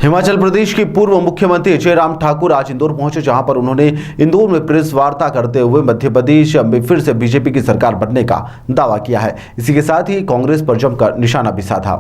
हिमाचल प्रदेश के पूर्व मुख्यमंत्री जयराम ठाकुर आज इंदौर पहुंचे, जहां पर उन्होंने इंदौर में प्रेस वार्ता करते हुए मध्य प्रदेश में फिर से बीजेपी की सरकार बनने का दावा किया है। इसी के साथ ही कांग्रेस पर जमकर निशाना भी साधा।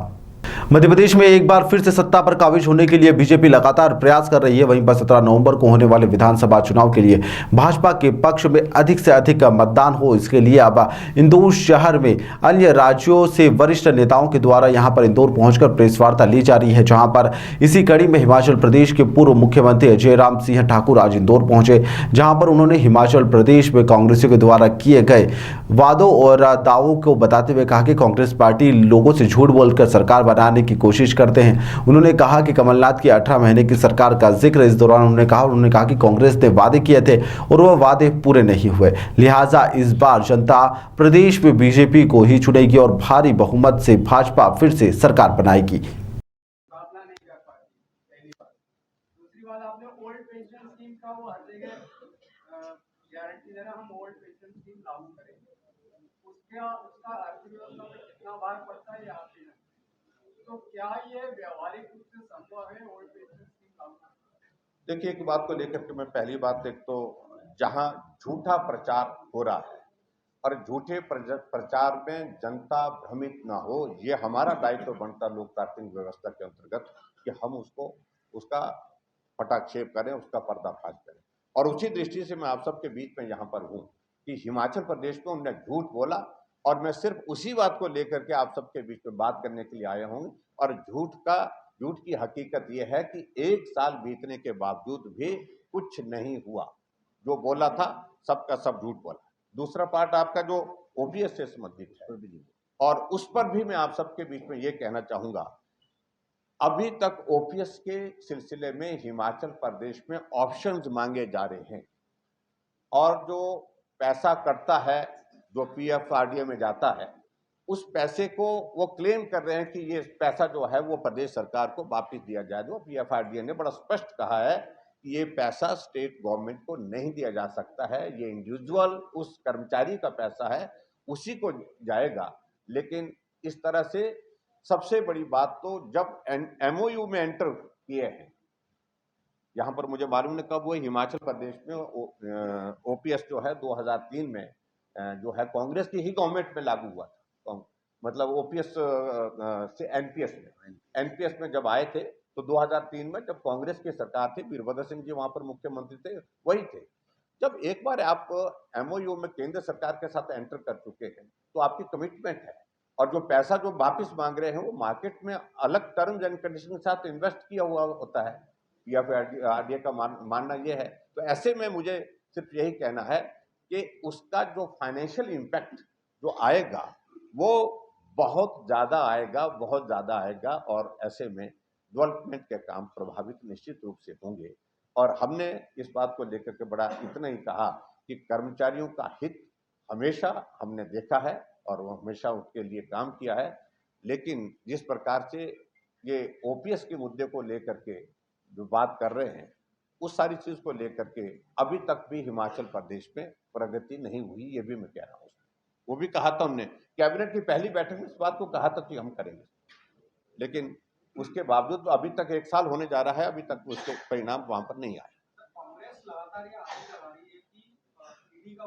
मध्य प्रदेश में एक बार फिर से सत्ता पर काबिज होने के लिए बीजेपी लगातार प्रयास कर रही है। वहीं पर 17 नवंबर को होने वाले विधानसभा चुनाव के लिए भाजपा के पक्ष में अधिक से अधिक मतदान हो, इसके लिए अब इंदौर शहर में अन्य राज्यों से वरिष्ठ नेताओं के द्वारा यहां पर इंदौर पहुंचकर प्रेस वार्ता ली जा रही है। जहां पर इसी कड़ी में हिमाचल प्रदेश के पूर्व मुख्यमंत्री जयराम सिंह ठाकुर आज इंदौर पहुंचे, जहां पर उन्होंने हिमाचल प्रदेश में कांग्रेसियों के द्वारा किए गए वादों और दावों को बताते हुए कहा कि कांग्रेस पार्टी लोगों से झूठ बोलकर सरकार बनाने की कोशिश करते हैं। उन्होंने कहा कि कमलनाथ की 18 महीने की सरकार का जिक्र इस दौरान उन्होंने कहा कि कांग्रेस ने वादे किए थे और वह वादे पूरे नहीं हुए, लिहाजा इस बार जनता प्रदेश में बीजेपी को ही चुनेगी और भारी बहुमत से भाजपा फिर से सरकार बनाएगी। गारंटी दे रहा हम ओल्ड पेंशन स्कीम लागू करेंगे, उसका अर्थव्यवस्था में कितना भार पड़ता है यहाँ पे, तो क्या ये व्यवहारिक रूप से संभव है ओल्ड पेंशन स्कीम लागू करना? देखिए, एक बात को लेकर के मैं पहली बात एक तो जहां झूठा प्रचार हो रहा है और झूठे प्रचार में जनता भ्रमित ना हो, ये हमारा दायित्व बनता लोकतांत्रिक व्यवस्था के अंतर्गत कि हम उसका पटाक्षेप करें, उसका पर्दाफाश करें। और उसी दृष्टि से मैं आप सबके बीच में यहाँ पर हूँ कि हिमाचल प्रदेश में उन्होंने झूठ बोला और मैं सिर्फ उसी बात को लेकर के आप सबके बीच में बात करने के लिए आया हूँ। और झूठ की हकीकत यह है कि 1 साल बीतने के बावजूद भी कुछ नहीं हुआ। जो बोला था सबका सब झूठ बोला। दूसरा पार्ट आपका जो ओपीएस से संबंधित है, और उस पर भी मैं आप सबके बीच में ये कहना चाहूंगा, अभी तक ओपीएस के सिलसिले में हिमाचल प्रदेश में ऑप्शंस मांगे जा रहे हैं और जो पैसा कटता है, जो पीएफआरडीए में जाता है, उस पैसे को वो क्लेम कर रहे हैं कि ये पैसा जो है वो प्रदेश सरकार को वापस दिया जाए। जो पीएफआरडीए ने बड़ा स्पष्ट कहा है कि ये पैसा स्टेट गवर्नमेंट को नहीं दिया जा सकता है, ये इंडिविजुअल उस कर्मचारी का पैसा है, उसी को जाएगा। लेकिन इस तरह से सबसे बड़ी बात तो जब एमओयू में एंटर किए हैं, यहां पर मुझे मालूम नहीं कब हुए, हिमाचल प्रदेश में ओपीएस जो है 2003 में जो है कांग्रेस की ही गवर्नमेंट में लागू हुआ था। मतलब ओपीएस से एनपीएस में जब आए थे तो 2003 में जब कांग्रेस की सरकार थी, वीरभद्र सिंह जी वहां पर मुख्यमंत्री थे, वही थे। जब एक बार आप एमओयू में केंद्र सरकार के साथ एंटर कर चुके हैं तो आपकी कमिटमेंट है, और जो पैसा जो वापिस मांग रहे हैं वो मार्केट में अलग टर्म्स एंड कंडीशन के साथ इन्वेस्ट किया हुआ होता है, या फिर आरडीए का मानना यह है। तो ऐसे में मुझे सिर्फ यही कहना है कि उसका जो फाइनेंशियल इम्पैक्ट जो आएगा वो बहुत ज्यादा आएगा, और ऐसे में डेवलपमेंट के काम प्रभावित निश्चित रूप से होंगे। और हमने इस बात को लेकर के बड़ा इतना ही कहा कि कर्मचारियों का हित हमेशा हमने देखा है और वो हमेशा उसके लिए काम किया है, लेकिन जिस प्रकार से ये ओपीएस के मुद्दे को लेकर के जो बात कर रहे हैं, उस सारी चीज को लेकर के अभी तक भी हिमाचल प्रदेश में प्रगति नहीं हुई, ये भी मैं कह रहा हूँ। वो भी कहा था हमने, कैबिनेट की पहली बैठक में इस बात को कहा था कि हम करेंगे, लेकिन उसके बावजूद अभी तक 1 साल होने जा रहा है, अभी तक उसके परिणाम वहां पर नहीं आए। कांग्रेस लगातार ये आरोप लगा रही है कि ईडी का